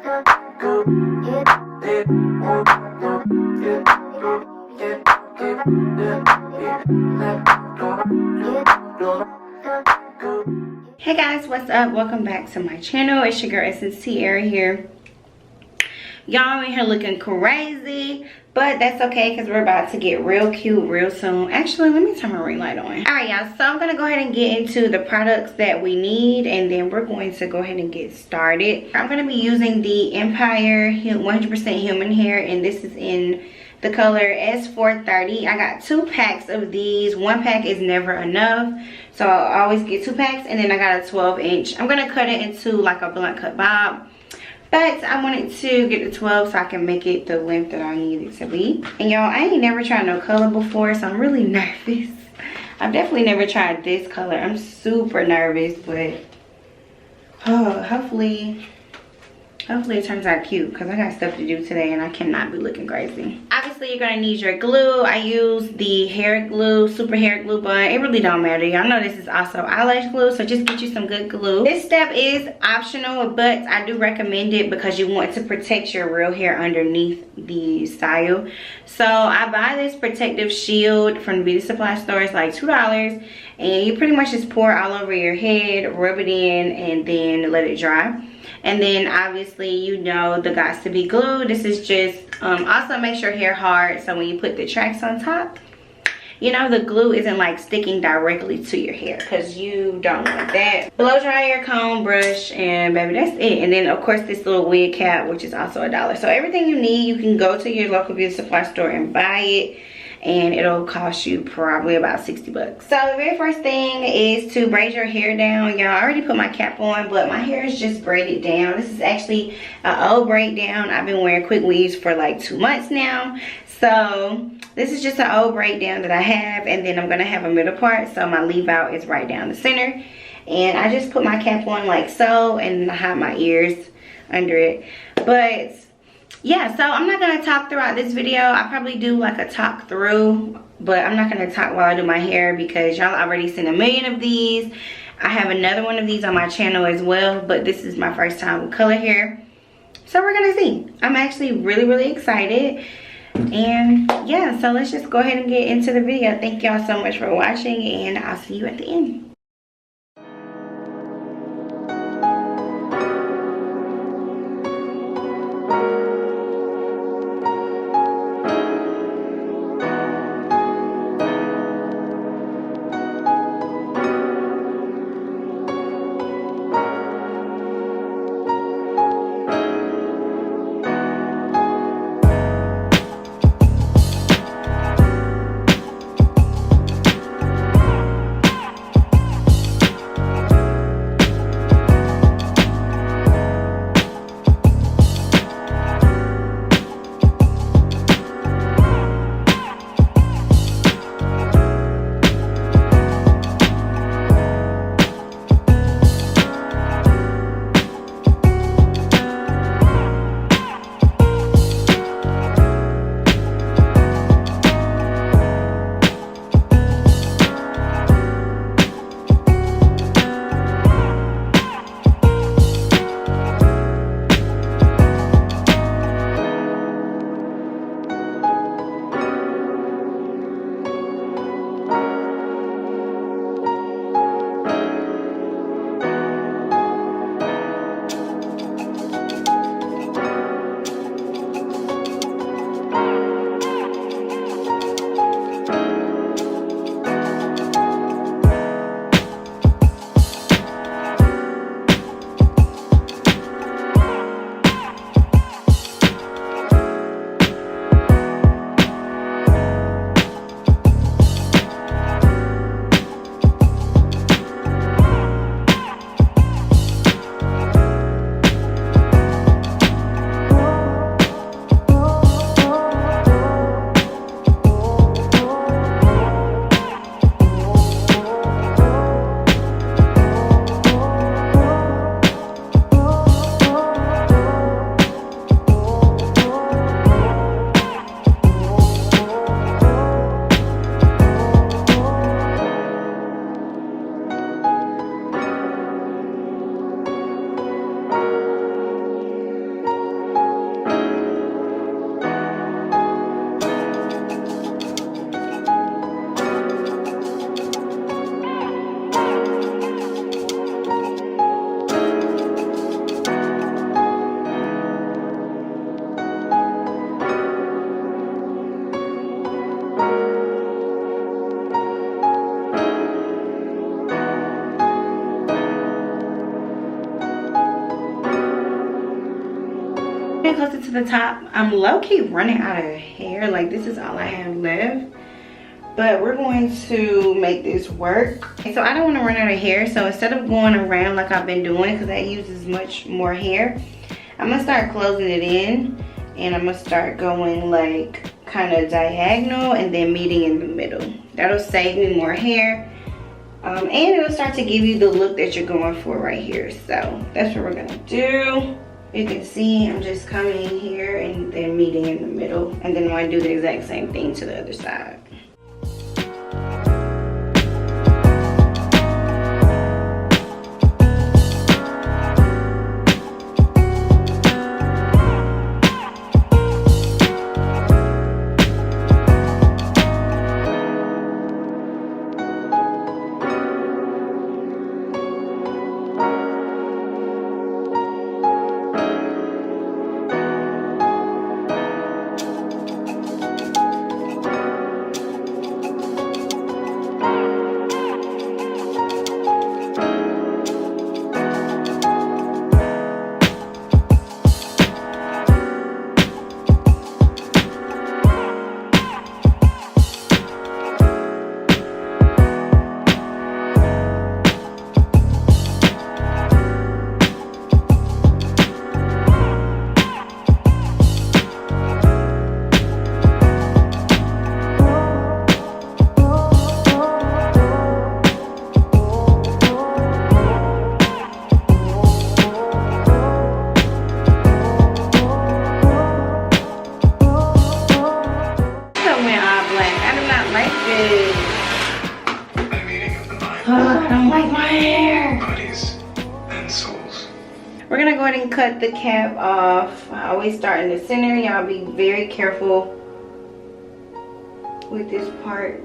Hey guys, what's up? Welcome back to my channel. It's your girl Essence Tiara here. Y'all in here looking crazy, but that's okay because we're about to get real cute real soon. Actually, let me turn my ring light on. All right, y'all, so I'm gonna go ahead and get into the products that we need, and then we're going to go ahead and get started. I'm gonna be using the Empire 100% human hair, and this is in the color S430. I got 2 packs of these. 1 pack is never enough, so I always get 2 packs, and then I got a 12-inch. I'm gonna cut it into like a blunt cut bob, but I wanted to get the 12 so I can make it the length that I need it to be. And y'all, I ain't never tried no color before, so I'm really nervous. I've definitely never tried this color. I'm super nervous, but hopefully it turns out cute because I got stuff to do today and I cannot be looking crazy. Obviously, you're gonna need your glue. I use the hair glue, super hair glue bun. It really don't matter. Y'all know this is also eyelash glue, so just get you some good glue. This step is optional, but I do recommend it because you want to protect your real hair underneath the style. So I buy this protective shield from the beauty supply store. It's like $2, and you pretty much just pour it all over your head, rub it in, and then let it dry. And then obviously, you know, the got to be glue. This is just also makes your hair hard, so when you put the tracks on top, you know, the glue isn't like sticking directly to your hair because you don't want that. Blow dryer, comb, brush, and baby, that's it. And then of course this little wig cap, which is also $1. So everything you need, you can go to your local beauty supply store and buy it, and it'll cost you probably about 60 bucks. So the very first thing is to braid your hair down. Y'all, I already put my cap on, but my hair is just braided down. This is actually an old braid down. I've been wearing quick weaves for like 2 months now. So this is just an old braid down that I have, and then I'm gonna have a middle part, so my leave out is right down the center. And I just put my cap on like so, and I hide my ears under it. But yeah, so I'm not gonna talk throughout this video. I probably do like a talk through, but I'm not gonna talk while I do my hair because y'all already seen a million of these. I have another one of these on my channel as well, but this is my first time with color hair, so we're gonna see. I'm actually really excited. And yeah, so let's just go ahead and get into the video. Thank y'all so much for watching, and I'll see you at the end. Closer to the top. I'm low-key running out of hair. Like, this is all I have left. But we're going to make this work. And so I don't want to run out of hair. So instead of going around like I've been doing, because that uses much more hair, I'm going to start closing it in. And I'm going to start going like kind of diagonal and then meeting in the middle. That'll save me more hair. And it'll start to give you the look that you're going for right here. So that's what we're going to do. You can see I'm just coming in here and then meeting in the middle. And then I'm going to do the exact same thing to the other side. We're gonna go ahead and cut the cap off. I always start in the center. Y'all be very careful with this part.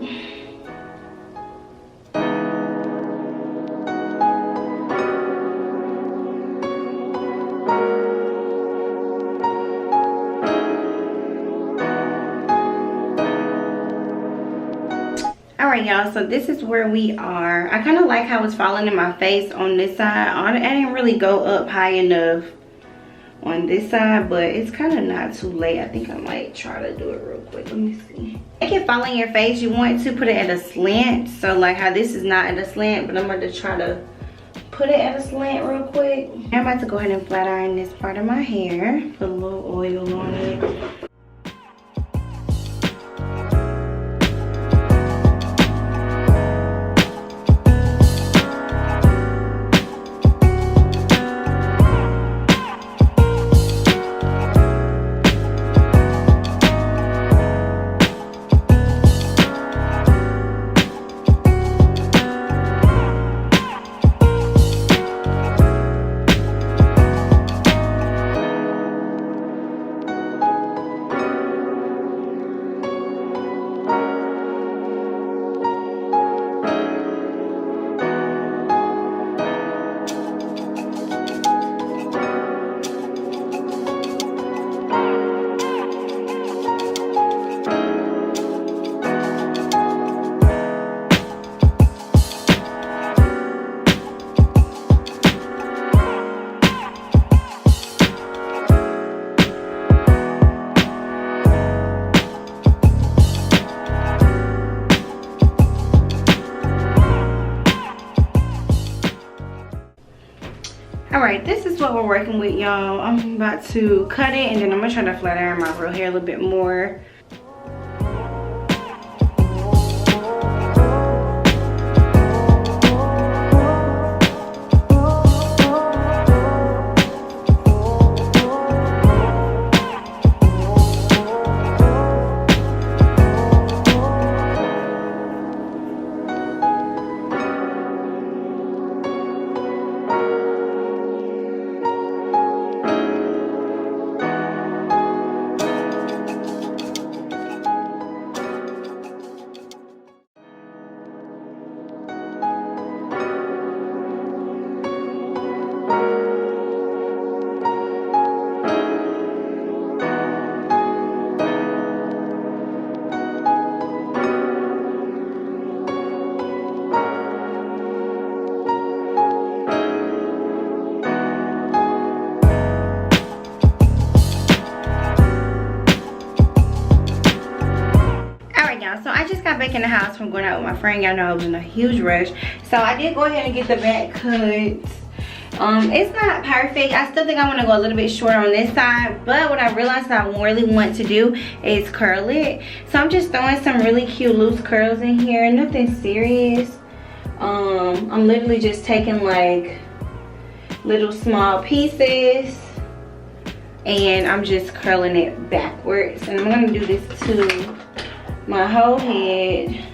Alright y'all, so this is where we are. I kind of like how it's falling in my face on this side. I didn't really go up high enough on this side, but it's kind of not too late. I think I might try to do it real quick. Let me see. Make it fall in your face. You want to put it at a slant. So like how this is not at a slant, but I'm going to try to put it at a slant real quick. I'm about to go ahead and flat iron this part of my hair. Put a little oil on it. Alright, this is what we're working with, y'all. I'm about to cut it and then I'm gonna try to flat iron my real hair a little bit more. back in the house from going out with my friend. Y'all know I was in a huge rush. So I did go ahead and get the back cut. It's not perfect. I still think I want to go a little bit shorter on this side, but what I realized I really want to do is curl it. So I'm just throwing some really cute loose curls in here, nothing serious. I'm literally just taking like little small pieces and I'm just curling it backwards, and I'm going to do this to my whole head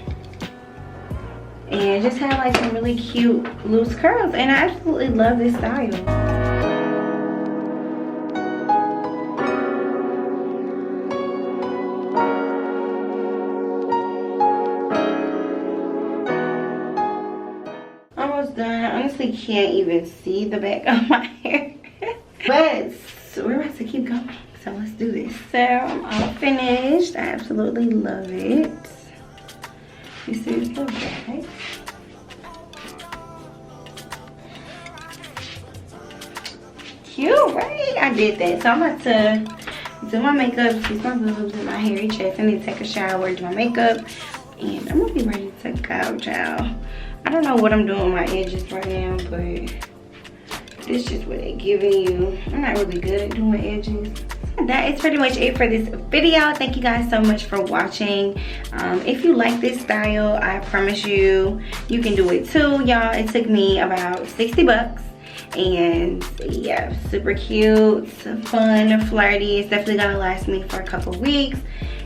and just have like some really cute loose curls, and I absolutely love this style. Almost done. I honestly can't even see the back of my hair. But we're about to keep going, so let's do this. So I'm all finished. I absolutely love it. You see the back. Cute, right? I did that. So I'm about to do my makeup, see my boobs and my hairy chest. I need to take a shower, do my makeup, and I'm gonna be ready to go, child. I don't know what I'm doing with my edges right now, but this is just what they're giving you. I'm not really good at doing edges. That is pretty much it for this video. Thank you guys so much for watching. If you like this style, I promise you can do it too, y'all. It took me about 60 bucks. And yeah, super cute, fun, flirty. It's definitely gonna last me for a couple weeks,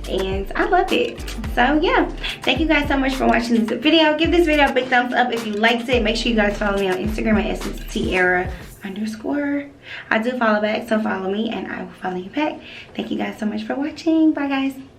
and I love it. So yeah, thank you guys so much for watching this video. Give this video a big thumbs up if you liked it. Make sure you guys follow me on Instagram at EssenceTiara_. I do follow back, so follow me and I will follow you back. Thank you guys so much for watching. Bye guys.